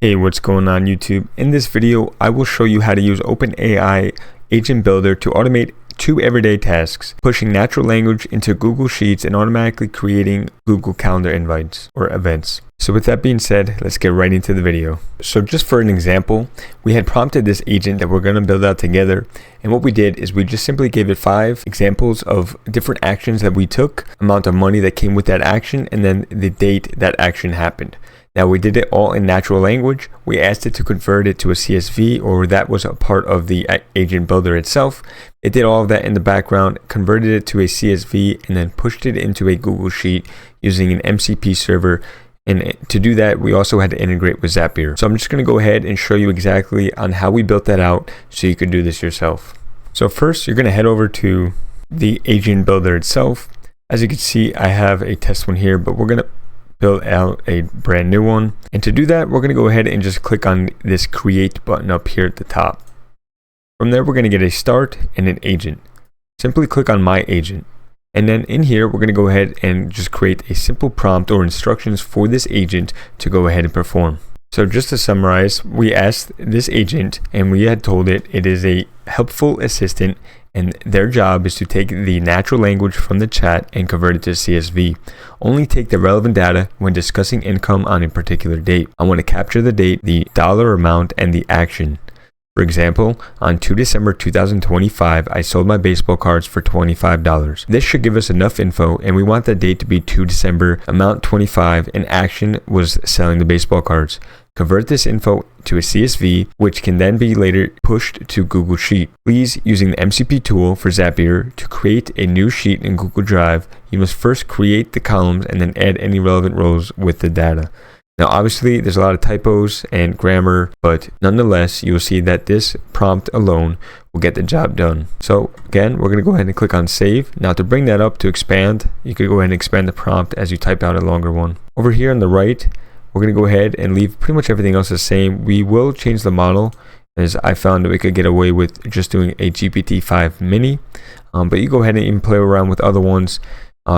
Hey, what's going on YouTube? In this video, I will show you how to use OpenAI Agent Builder to automate 2 everyday tasks, pushing natural language into Google Sheets and automatically creating Google Calendar invites or events. So with that being said, let's get right into the video. So just for an example, we had prompted this agent that we're going to build out together. And what we did is we just simply gave it 5 examples of different actions that we took, amount of money that came with that action, and then the date that action happened. Now we did it all in natural language. We asked it to convert it to a CSV, or that was a part of the agent builder itself. It did all of that in the background, converted it to a CSV, and then pushed it into a Google Sheet using an MCP server. And to do that, we also had to integrate with Zapier. So I'm just going to go ahead and show you exactly on how we built that out so you could do this yourself. So first, you're going to head over to the agent builder itself. As you can see, I have a test one here, but we're going to build out a brand new one. And to do that, we're going to go ahead and just click on this create button up here at the top. From there, we're going to get a start and an agent. Simply click on my agent. And then in here, we're going to go ahead and just create a simple prompt or instructions for this agent to go ahead and perform. So just to summarize, we asked this agent and we had told it it is a helpful assistant, and their job is to take the natural language from the chat and convert it to CSV. Only take the relevant data when discussing income on a particular date. I want to capture the date, the dollar amount, and the action. For example, on 2 December 2025, I sold my baseball cards for $25. This should give us enough info, and we want the date to be 2 December, amount 25, and action was selling the baseball cards. Convert this info to a CSV, which can then be later pushed to Google Sheet. Please, using the MCP tool for Zapier, to create a new sheet in Google Drive, you must first create the columns and then add any relevant rows with the data. Now, obviously, there's a lot of typos and grammar, but nonetheless, you'll see that this prompt alone will get the job done. So again, we're going to go ahead and click on save. Now to bring that up to expand, you could go ahead and expand the prompt as you type out a longer one. Over here on the right, we're going to go ahead and leave pretty much everything else the same. We will change the model, as I found that we could get away with just doing a GPT-5 mini, but you go ahead and even play around with other ones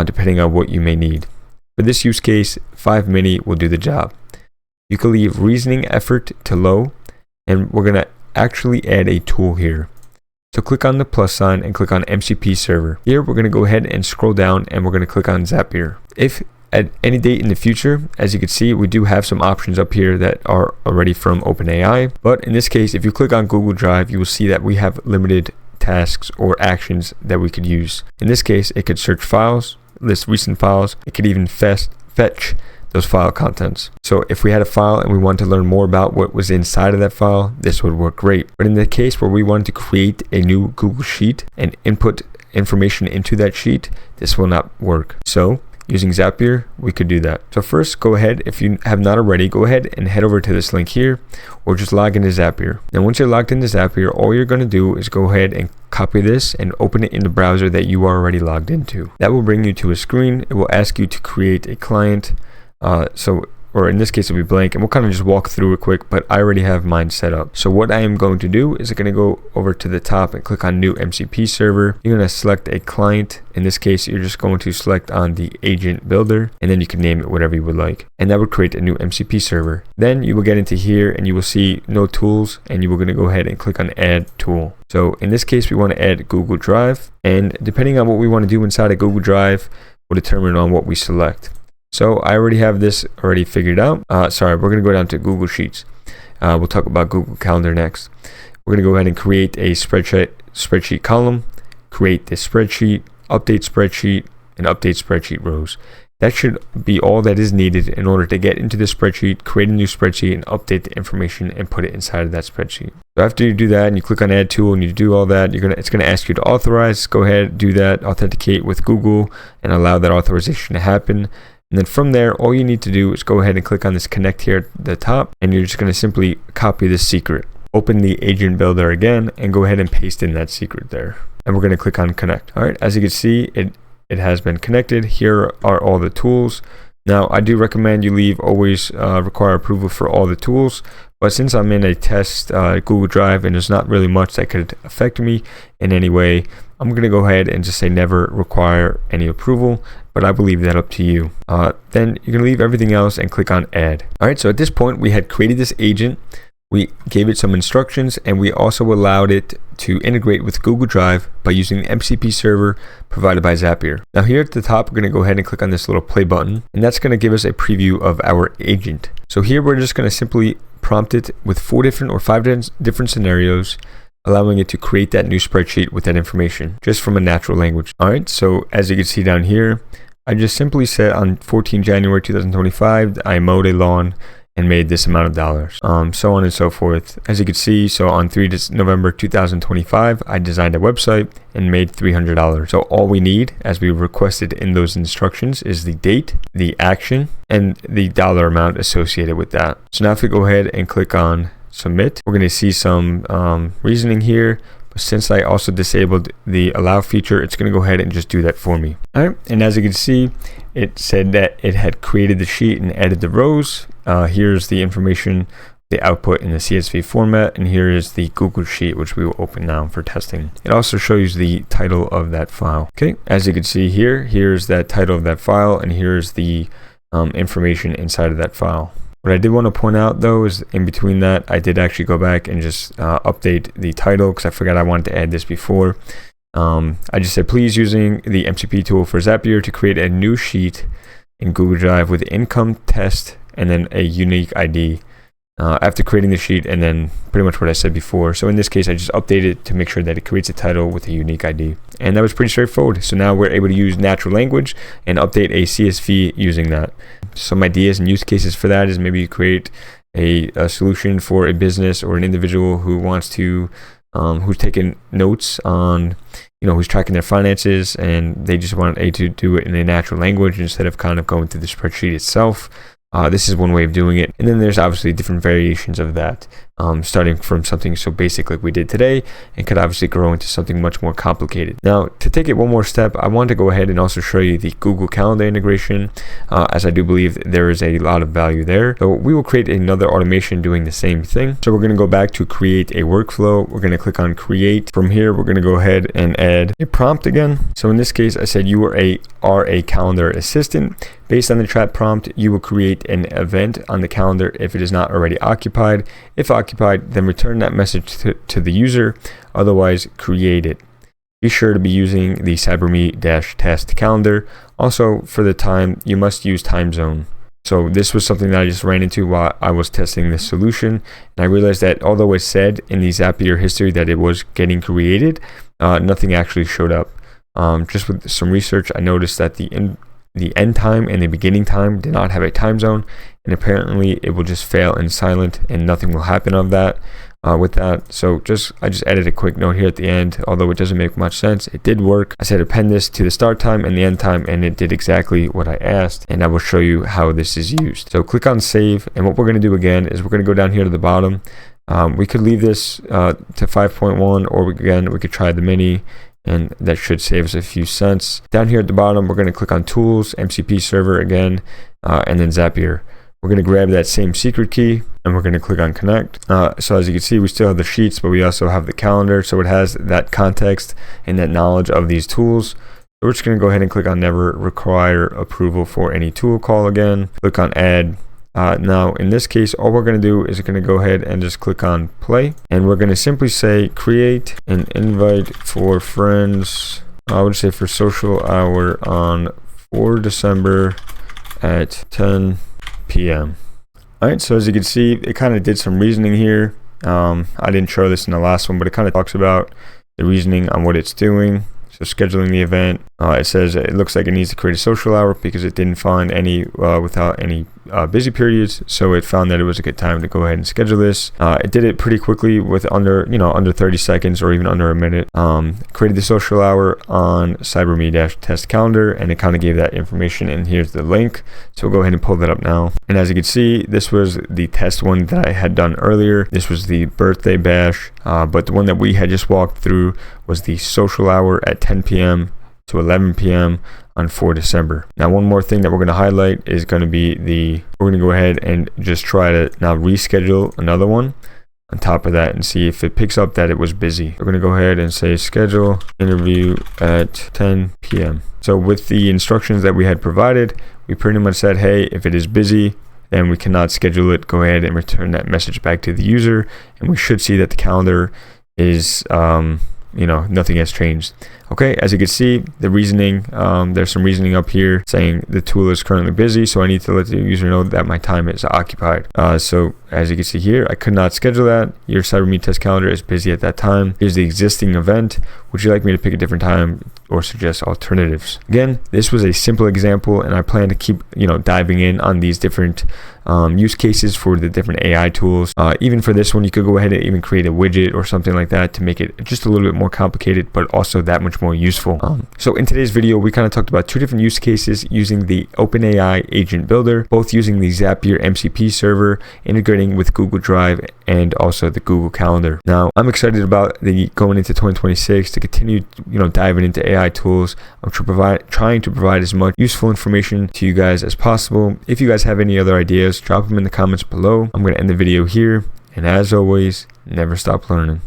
depending on what you may need. For this use case, 5 mini will do the job. You can leave reasoning effort to low, and we're going to actually add a tool here. So click on the plus sign and click on MCP Server. Here we're going to go ahead and scroll down and we're going to click on Zapier. If at any date in the future, as you can see, we do have some options up here that are already from OpenAI. But in this case, if you click on Google Drive, you will see that we have limited tasks or actions that we could use. In this case, it could search files, list recent files. It could even fetch those file contents. So if we had a file and we want to learn more about what was inside of that file, this would work great. But in the case where we wanted to create a new Google Sheet and input information into that sheet, this will not work. So using Zapier, we could do that. So first, go ahead, if you have not already, go ahead and head over to this link here, or just log into Zapier. Now once you're logged into Zapier, all you're going to do is go ahead and copy this and open it in the browser that you are already logged into. That will bring you to a screen. It will ask you to create a client. Or in this case, it'll be blank, and we'll kind of just walk through it quick, but I already have mine set up. So what I am going to do is I'm going to go over to the top and click on new MCP server. You're going to select a client. In this case, you're just going to select on the agent builder, and then you can name it whatever you would like. And that would create a new MCP server. Then you will get into here and you will see no tools, and you are going to go ahead and click on add tool. So in this case, we want to add Google Drive, and depending on what we want to do inside of Google Drive will determine on what we select. So I already have this already figured out. We're going to go down to Google Sheets. We'll talk about Google Calendar next. We're going to go ahead and create a spreadsheet column, create this spreadsheet, update spreadsheet, and update spreadsheet rows. That should be all that is needed in order to get into the spreadsheet, create a new spreadsheet, and update the information and put it inside of that spreadsheet. So after you do that and you click on add tool and you do all that, it's going to ask you to authorize. Go ahead, do that, authenticate with Google, and allow that authorization to happen. And then from there, all you need to do is go ahead and click on this connect here at the top, and you're just going to simply copy this secret. Open the agent builder again and go ahead and paste in that secret there. And we're going to click on connect. All right, as you can see, it has been connected. Here are all the tools. Now, I do recommend you leave always require approval for all the tools. But since I'm in a test Google Drive and there's not really much that could affect me in any way, I'm going to go ahead and just say never require any approval, but I will leave that up to you. Then you're going to leave everything else and click on add. All right, so at this point we had created this agent. We gave it some instructions, and we also allowed it to integrate with Google Drive by using the MCP server provided by Zapier. Now here at the top, we're going to go ahead and click on this little play button, and that's going to give us a preview of our agent. So here we're just going to simply prompt it with 4 different or 5 different scenarios, allowing it to create that new spreadsheet with that information just from a natural language. All right, so as you can see down here, I just simply said on 14 January 2025, I mowed a lawn and made this amount of dollars, so on and so forth. As you can see, so on 3 November 2025, I designed a website and made $300. So all we need, as we requested in those instructions, is the date, the action, and the dollar amount associated with that. So now if we go ahead and click on submit, we're going to see some reasoning here. But since I also disabled the allow feature, it's going to go ahead and just do that for me. All right, and as you can see, it said that it had created the sheet and added the rows. Here's the information, the output in the CSV format, and here is the Google Sheet, which we will open now for testing. It also shows the title of that file. Okay, as you can see here, here's that title of that file, and here's the information inside of that file. What I did want to point out though is in between that, I did actually go back and just update the title because I forgot I wanted to add this before. I just said, please using the MCP tool for Zapier to create a new sheet in Google Drive with income test and then a unique ID after creating the sheet, and then pretty much what I said before. So in this case, I just updated it to make sure that it creates a title with a unique ID. And that was pretty straightforward. So now we're able to use natural language and update a CSV using that. Some ideas and use cases for that is maybe you create a solution for a business or an individual who wants to, who's taking notes on, who's tracking their finances, and they just want to do it in a natural language instead of kind of going through the spreadsheet itself. This is one way of doing it. And then there's obviously different variations of that, starting from something so basic like we did today, and could obviously grow into something much more complicated. Now, to take it one more step, I want to go ahead and also show you the Google Calendar integration, as I do believe there is a lot of value there. So we will create another automation doing the same thing. So we're going to go back to create a workflow. We're going to click on create. From here, we're going to go ahead and add a prompt again. So in this case, I said you are a calendar assistant. Based on the chat prompt, you will create an event on the calendar if it is not already occupied. If occupied, then return that message to the user. Otherwise, create it. Be sure to be using the CyberMe-test calendar. Also, for the time, you must use time zone. So this was something that I just ran into while I was testing this solution. And I realized that although it said in the Zapier history that it was getting created, nothing actually showed up. Just with some research, I noticed that the end time and the beginning time did not have a time zone, and apparently it will just fail in silent and nothing will happen of that with that. So I just added a quick note here at the end, although it doesn't make much sense. It did work. I said append this to the start time and the end time, and it did exactly what I asked, and I will show you how this is used. So click on save, and what we're going to do again is we're going to go down here to the bottom. We could leave this to 5.1, or we could try the mini, and that should save us a few cents. Down here at the bottom, we're going to click on Tools, MCP Server again, and then Zapier. We're going to grab that same secret key, and we're going to click on Connect. So as you can see, we still have the sheets, but we also have the calendar, so it has that context and that knowledge of these tools. So we're just going to go ahead and click on Never Require Approval for any tool call again. Click on Add. Now, in this case, all we're going to do is going to go ahead and just click on play, and we're going to simply say create an invite for friends. I would say for social hour on 4 December at 10 p.m. All right, so as you can see, it kind of did some reasoning here. I didn't show this in the last one, but it kind of talks about the reasoning on what it's doing. So scheduling the event, it says it looks like it needs to create a social hour because it didn't find any without any busy periods. So it found that it was a good time to go ahead and schedule this. It did it pretty quickly with under 30 seconds or even under a minute. Created the social hour on CyberMe-test calendar, and it kind of gave that information. And here's the link. So we'll go ahead and pull that up now. And as you can see, this was the test one that I had done earlier. This was the birthday bash, but the one that we had just walked through was the social hour at 10 p.m. to 11 p.m. on 4 December. Now, one more thing that we're going to highlight is going to be we're going to go ahead and just try to now reschedule another one. on top of that and see if it picks up that it was busy. We're going to go ahead and say schedule interview at 10 p.m. So with the instructions that we had provided, we pretty much said, hey, if it is busy, then we cannot schedule it. Go ahead and return that message back to the user, and we should see that the calendar is nothing has changed. Okay, as you can see, the reasoning, there's some reasoning up here saying the tool is currently busy, so I need to let the user know that my time is occupied. So as you can see here, I could not schedule that. Your CyberMe test calendar is busy at that time. Here's the existing event. Would you like me to pick a different time or suggest alternatives? Again, this was a simple example, and I plan to keep diving in on these different use cases for the different AI tools. Even for this one, you could go ahead and even create a widget or something like that to make it just a little bit more complicated, but also that much more useful. So in today's video, we kind of talked about two different use cases using the OpenAI Agent Builder, both using the Zapier MCP Server, integrating with Google Drive and also the Google Calendar. Now, I'm excited about going into 2026 to continue, diving into AI tools. I'm trying to provide as much useful information to you guys as possible. If you guys have any other ideas, drop them in the comments below. I'm going to end the video here, and as always, never stop learning.